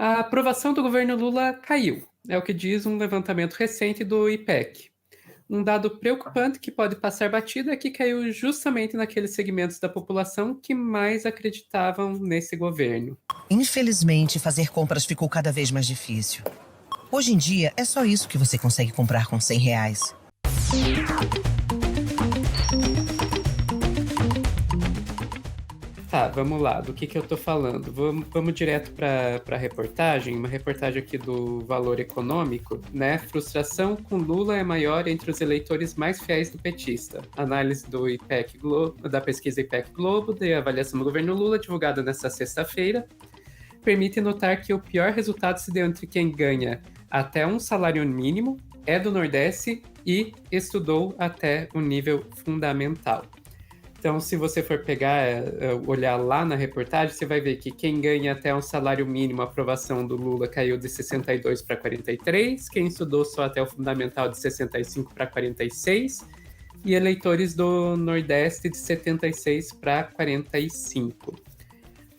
A aprovação do governo Lula caiu, é o que diz um levantamento recente do IPEC. Um dado preocupante que pode passar batido é que caiu justamente naqueles segmentos da população que mais acreditavam nesse governo. Infelizmente, fazer compras ficou cada vez mais difícil. Hoje em dia, é só isso que você consegue comprar com R$ 100. Tá, vamos lá, do que eu tô falando? Vamos direto para a reportagem, uma reportagem aqui do Valor Econômico, né? Frustração com Lula é maior entre os eleitores mais fiéis do petista. Análise do IPEC Globo, da pesquisa IPEC Globo, de avaliação do governo Lula, divulgada nesta sexta-feira, permite notar que o pior resultado se deu entre quem ganha até um salário mínimo, é do Nordeste e estudou até o nível fundamental. Então, se você for pegar, olhar lá na reportagem, você vai ver que quem ganha até um salário mínimo, a aprovação do Lula caiu de 62 para 43, quem estudou só até o fundamental de 65 para 46, e eleitores do Nordeste de 76 para 45.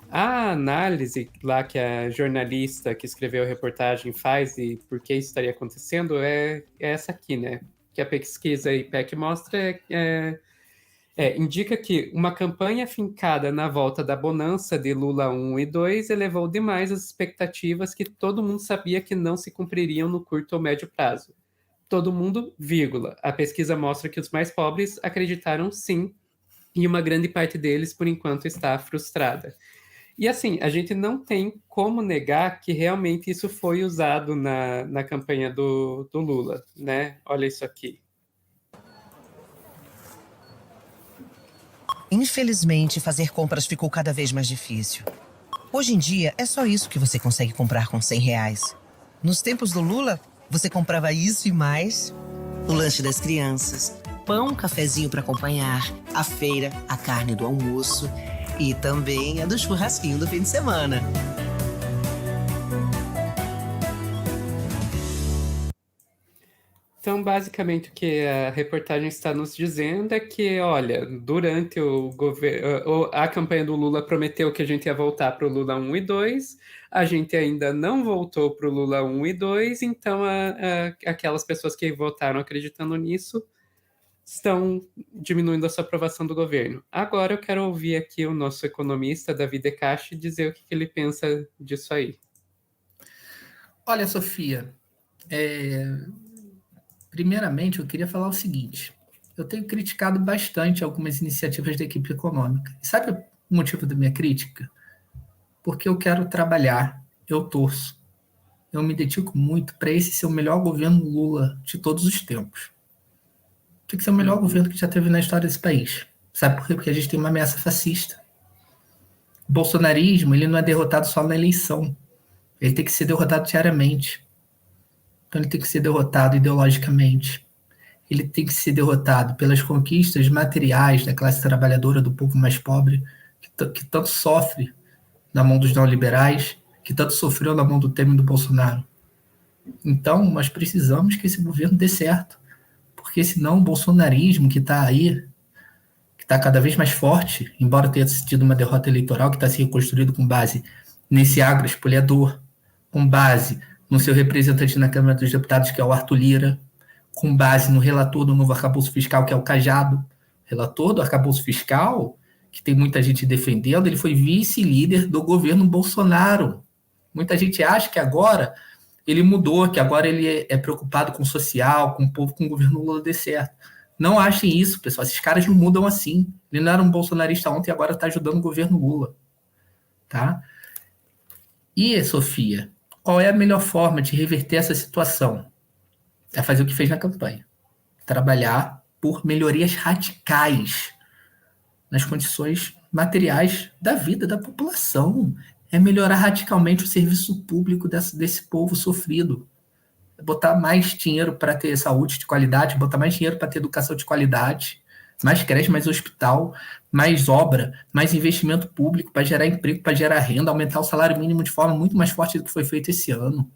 A análise lá que a jornalista que escreveu a reportagem faz e por que isso estaria acontecendo é essa aqui, né? Que a pesquisa IPEC mostra indica que uma campanha fincada na volta da bonança de Lula 1 e 2 elevou demais as expectativas que todo mundo sabia que não se cumpririam no curto ou médio prazo. Todo mundo, vírgula. A pesquisa mostra que os mais pobres acreditaram sim, e uma grande parte deles, por enquanto, está frustrada. E assim, a gente não tem como negar que realmente isso foi usado na campanha do Lula, né? Olha isso aqui. Infelizmente, fazer compras ficou cada vez mais difícil. Hoje em dia, é só isso que você consegue comprar com R$ 100. Nos tempos do Lula, você comprava isso e mais. O lanche das crianças, pão, um cafezinho para acompanhar, a feira, a carne do almoço e também a do churrasquinho do fim de semana. Então, basicamente, o que a reportagem está nos dizendo é que, olha, durante o governo, a campanha do Lula prometeu que a gente ia voltar para o Lula 1 e 2, a gente ainda não voltou para o Lula 1 e 2, então aquelas pessoas que votaram acreditando nisso estão diminuindo a sua aprovação do governo. Agora eu quero ouvir aqui o nosso economista, Davi Decache, dizer o que ele pensa disso aí. Olha, Sofia, primeiramente eu queria falar o seguinte: eu tenho criticado bastante algumas iniciativas da equipe econômica. E sabe o motivo da minha crítica? Porque eu quero trabalhar, eu torço, eu me dedico muito para esse ser o melhor governo Lula de todos os tempos. Tem que ser o melhor governo que já teve na história desse país. Sabe por quê? Porque a gente tem uma ameaça fascista. O bolsonarismo, ele não é derrotado só na eleição. Ele tem que ser derrotado diariamente. Então ele tem que ser derrotado ideologicamente. Ele tem que ser derrotado pelas conquistas materiais da classe trabalhadora, do povo mais pobre, que tanto sofre na mão dos neoliberais, que tanto sofreu na mão do Temer e do Bolsonaro. Então, nós precisamos que esse governo dê certo, porque senão o bolsonarismo que está aí, que está cada vez mais forte, embora tenha tido uma derrota eleitoral que está se reconstruindo com base nesse agroespoliador, com base no seu representante na Câmara dos Deputados, que é o Arthur Lira, com base no relator do novo arcabouço fiscal, que é o Cajado. Relator do arcabouço fiscal, que tem muita gente defendendo, ele foi vice-líder do governo Bolsonaro. Muita gente acha que agora ele mudou, que agora ele é preocupado com o social, com o povo, com o governo Lula dê certo. Não achem isso, pessoal. Esses caras não mudam assim. Ele não era um bolsonarista ontem e agora está ajudando o governo Lula. Tá? E, Sofia, qual é a melhor forma de reverter essa situação? É fazer o que fez na campanha. Trabalhar por melhorias radicais nas condições materiais da vida da população. É melhorar radicalmente o serviço público desse povo sofrido. É botar mais dinheiro para ter saúde de qualidade, botar mais dinheiro para ter educação de qualidade, mais creche, mais hospital, mais obra, mais investimento público para gerar emprego, para gerar renda, aumentar o salário mínimo de forma muito mais forte do que foi feito esse ano,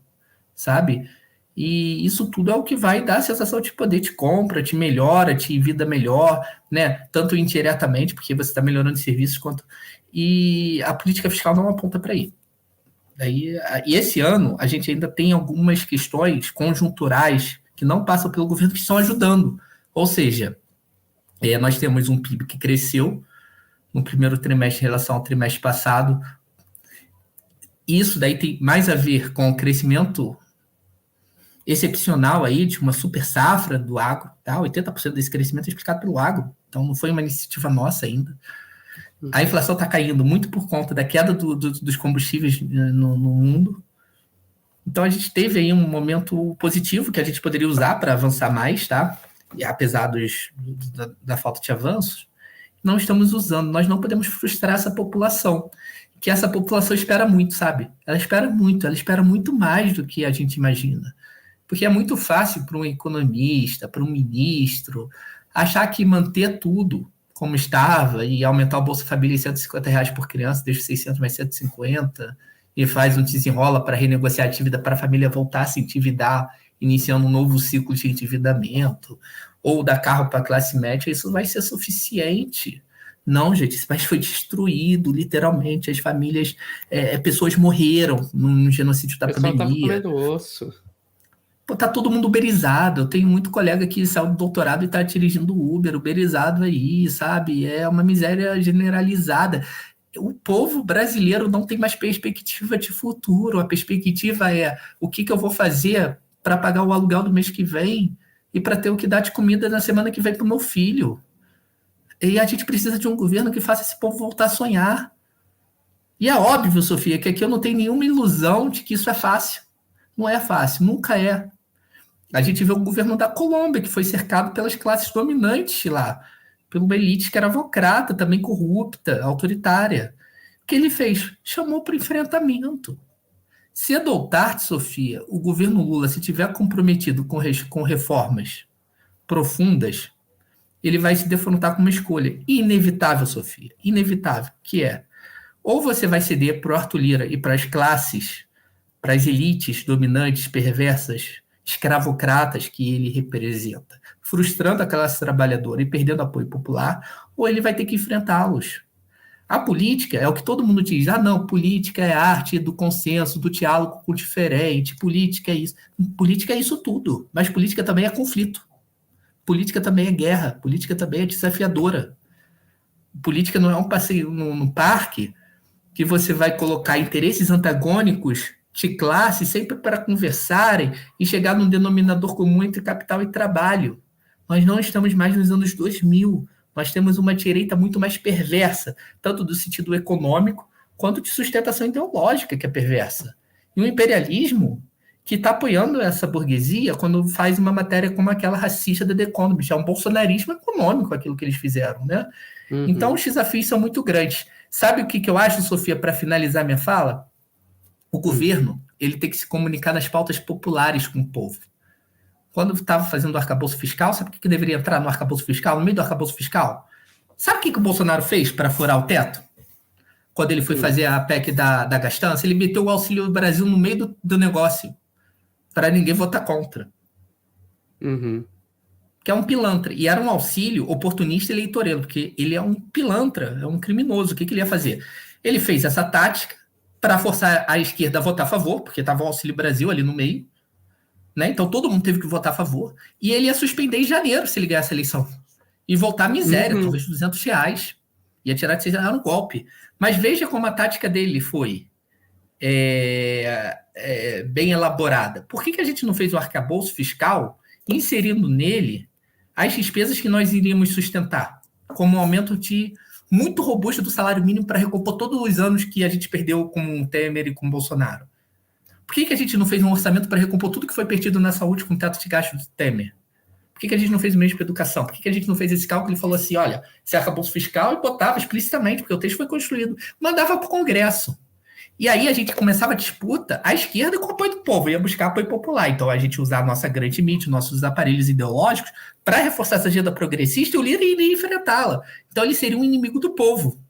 sabe? E isso tudo é o que vai dar a sensação de poder te compra, te melhora, te vida melhor, né? Tanto indiretamente, porque você está melhorando serviços, quanto... E a política fiscal não aponta para aí. E esse ano a gente ainda tem algumas questões conjunturais que não passam pelo governo que estão ajudando. Ou seja, nós temos um PIB que cresceu no primeiro trimestre em relação ao trimestre passado. Isso daí tem mais a ver com o crescimento excepcional aí de uma super safra do agro, tá? 80% desse crescimento é explicado pelo agro, então não foi uma iniciativa nossa ainda. A inflação está caindo muito por conta da queda dos combustíveis no mundo. Então a gente teve aí um momento positivo que a gente poderia usar para avançar mais, tá? E apesar da falta de avanços, não estamos usando. Nós não podemos frustrar essa população, que essa população espera muito, sabe? Ela espera muito mais do que a gente imagina. Porque é muito fácil para um economista, para um ministro, achar que manter tudo como estava e aumentar o Bolsa Família em R$150 por criança, deixa 600 mais 150, e faz um desenrola para renegociar a dívida para a família voltar a se endividar, iniciando um novo ciclo de endividamento, ou dar carro para a classe média, isso vai ser suficiente. Não, gente, esse país foi destruído, literalmente. As famílias, pessoas morreram no genocídio da pandemia. O pessoal estava comendo osso. Pô, tá todo mundo uberizado. Eu tenho muito colega que saiu do doutorado e tá dirigindo Uber, uberizado aí, sabe? É uma miséria generalizada. O povo brasileiro não tem mais perspectiva de futuro. A perspectiva é o que eu vou fazer para pagar o aluguel do mês que vem e para ter o que dar de comida na semana que vem para o meu filho. E a gente precisa de um governo que faça esse povo voltar a sonhar. E é óbvio, Sofia, que aqui eu não tenho nenhuma ilusão de que isso é fácil. Não é fácil, nunca é. A gente vê o governo da Colômbia, que foi cercado pelas classes dominantes lá, por uma elite escravocrata, também corrupta, autoritária. O que ele fez? Chamou para o enfrentamento. Cedo ou tarde, Sofia, o governo Lula, se tiver comprometido com reformas profundas, ele vai se defrontar com uma escolha inevitável, Sofia, inevitável, que é ou você vai ceder para o Arthur Lira e para as classes, para as elites dominantes, perversas, escravocratas que ele representa, frustrando a classe trabalhadora e perdendo apoio popular, ou ele vai ter que enfrentá-los. A política é o que todo mundo diz, não, política é arte do consenso, do diálogo com o diferente, política é isso. Política é isso tudo, mas política também é conflito. Política também é guerra, política também é desafiadora. Política não é um passeio no parque que você vai colocar interesses antagônicos de classe sempre para conversarem e chegar num denominador comum entre capital e trabalho. Nós não estamos mais nos anos 2000. Nós temos uma direita muito mais perversa, tanto do sentido econômico quanto de sustentação ideológica, que é perversa. E o imperialismo que está apoiando essa burguesia quando faz uma matéria como aquela racista da The Economist. É um bolsonarismo econômico aquilo que eles fizeram, né? Uhum. Então, os desafios são muito grandes. Sabe o que eu acho, Sofia, para finalizar minha fala? O governo ele tem que se comunicar nas pautas populares com o povo. Quando estava fazendo o arcabouço fiscal, sabe o que deveria entrar no arcabouço fiscal, no meio do arcabouço fiscal? Sabe o que o Bolsonaro fez para furar o teto? Quando ele foi fazer a PEC da gastança, ele meteu o Auxílio Brasil no meio do negócio, para ninguém votar contra. Uhum. Que é um pilantra. E era um auxílio oportunista eleitoreiro, porque ele é um pilantra, é um criminoso. O que ele ia fazer? Ele fez essa tática para forçar a esquerda a votar a favor, porque estava o Auxílio Brasil ali no meio, né? Então todo mundo teve que votar a favor, e ele ia suspender em janeiro se ele ganhasse a eleição, e voltar à miséria, talvez R$200, ia tirar de R$6 no golpe. Mas veja como a tática dele foi bem elaborada. Por que a gente não fez o arcabouço fiscal inserindo nele as despesas que nós iríamos sustentar, como um aumento muito robusto do salário mínimo para recompor todos os anos que a gente perdeu com o Temer e com o Bolsonaro? Por que a gente não fez um orçamento para recompor tudo que foi perdido na saúde com o teto de gastos do Temer? Por que a gente não fez o mesmo para a educação? Por que a gente não fez esse cálculo e falou assim, olha, se arcabouço fiscal, e botava explicitamente, porque o texto foi construído, mandava para o Congresso. E aí a gente começava a disputa à esquerda com o apoio do povo, ia buscar apoio popular. Então a gente usava a nossa grande mídia, nossos aparelhos ideológicos para reforçar essa agenda progressista, e o Lira iria enfrentá-la. Então ele seria um inimigo do povo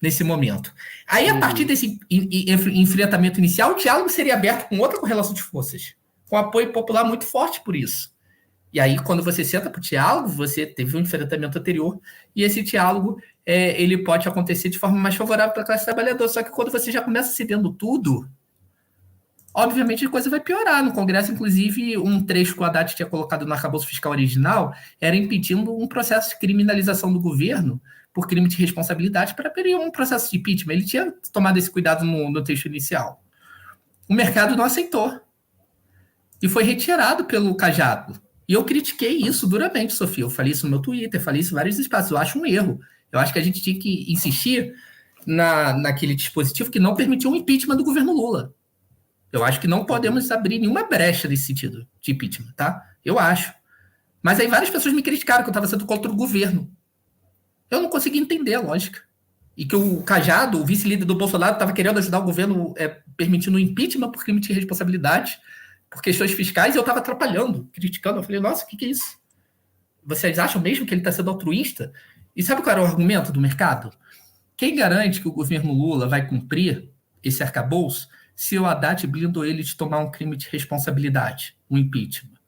nesse momento. Aí, a partir desse enfrentamento inicial, o diálogo seria aberto com outra correlação de forças, com apoio popular muito forte por isso. E aí, quando você senta para o diálogo, você teve um enfrentamento anterior, e esse diálogo ele pode acontecer de forma mais favorável para a classe trabalhadora. Só que quando você já começa cedendo tudo, obviamente a coisa vai piorar. No Congresso, inclusive, um trecho que o Haddad tinha colocado no arcabouço fiscal original era impedindo um processo de criminalização do governo por crime de responsabilidade para abrir um processo de impeachment. Ele tinha tomado esse cuidado no texto inicial. O mercado não aceitou. E foi retirado pelo Cajado. E eu critiquei isso duramente, Sofia. Eu falei isso no meu Twitter, falei isso em vários espaços. Eu acho um erro. Eu acho que a gente tinha que insistir naquele dispositivo que não permitiu um impeachment do governo Lula. Eu acho que não podemos abrir nenhuma brecha nesse sentido de impeachment, tá? Eu acho. Mas aí várias pessoas me criticaram que eu estava sendo contra o governo. Eu não consegui entender a lógica. E que o Cajado, o vice-líder do Bolsonaro, estava querendo ajudar o governo permitindo o impeachment por crime de responsabilidade, por questões fiscais, e eu estava atrapalhando, criticando. Eu falei, nossa, o que é isso? Vocês acham mesmo que ele está sendo altruísta? E sabe qual era o argumento do mercado? Quem garante que o governo Lula vai cumprir esse arcabouço se o Haddad blindou ele de tomar um crime de responsabilidade, um impeachment?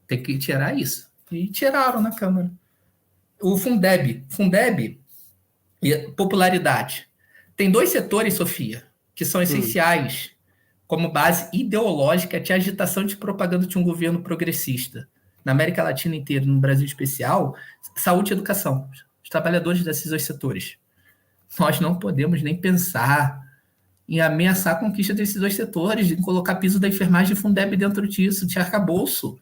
Tem que tirar isso. E tiraram na Câmara. O Fundeb e popularidade. Tem dois setores, Sofia, que são essenciais como base ideológica de agitação de propaganda de um governo progressista. Na América Latina inteira, no Brasil em especial, saúde e educação. Os trabalhadores desses dois setores. Nós não podemos nem pensar em ameaçar a conquista desses dois setores, em colocar piso da enfermagem e Fundeb dentro disso, de arcabouço.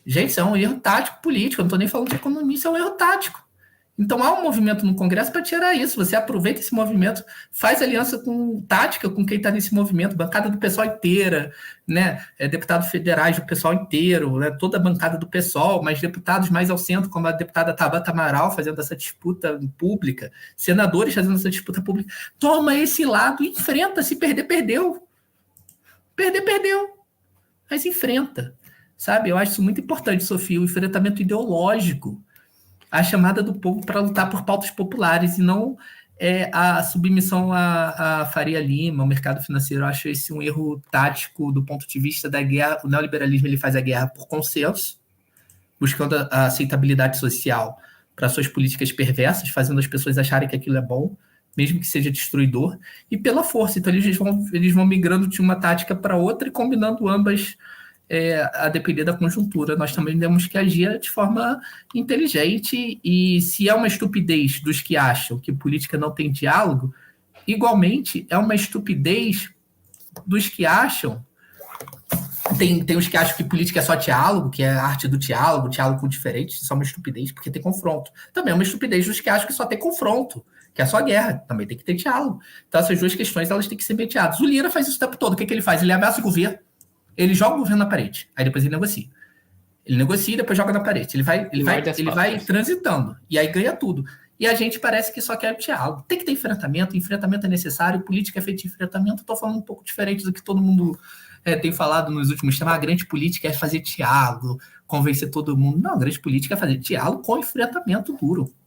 Gente, isso é um erro tático político, eu não estou nem falando de economia, isso é um erro tático. Então há um movimento no Congresso para tirar isso. Você aproveita esse movimento, faz aliança tática com quem está nesse movimento, bancada do PSOL inteira, né? Deputados federais do PSOL inteiro, né? Toda a bancada do PSOL, mas deputados mais ao centro, como a deputada Tabata Amaral, fazendo essa disputa pública, senadores fazendo essa disputa pública. Toma esse lado e enfrenta. Se perder, perdeu. Perder, perdeu. Mas enfrenta. Sabe? Eu acho isso muito importante, Sofia, o enfrentamento ideológico, a chamada do povo para lutar por pautas populares e não a submissão a Faria Lima, ao mercado financeiro. Eu acho esse um erro tático do ponto de vista da guerra. O neoliberalismo ele faz a guerra por consenso, buscando a aceitabilidade social para suas políticas perversas, fazendo as pessoas acharem que aquilo é bom, mesmo que seja destruidor, e pela força. Então eles vão migrando de uma tática para outra e combinando ambas a depender da conjuntura. Nós também temos que agir de forma inteligente, e se é uma estupidez dos que acham que política não tem diálogo, igualmente é uma estupidez dos que acham... Tem os que acham que política é só diálogo, que é a arte do diálogo com diferentes, isso é uma estupidez, porque tem confronto. Também é uma estupidez dos que acham que só tem confronto, que é só guerra, também tem que ter diálogo. Então essas duas questões elas têm que ser mediadas. O Lira faz isso o tempo todo. O que ele faz? Ele ameaça o governo, ele joga o governo na parede, aí depois ele negocia. Ele negocia e depois joga na parede. Ele vai transitando, e aí ganha tudo. E a gente parece que só quer diálogo. Tem que ter enfrentamento é necessário, política é feita de enfrentamento. Estou falando um pouco diferente do que todo mundo tem falado nos últimos tempos. A grande política é fazer diálogo, convencer todo mundo. Não, a grande política é fazer diálogo com enfrentamento duro.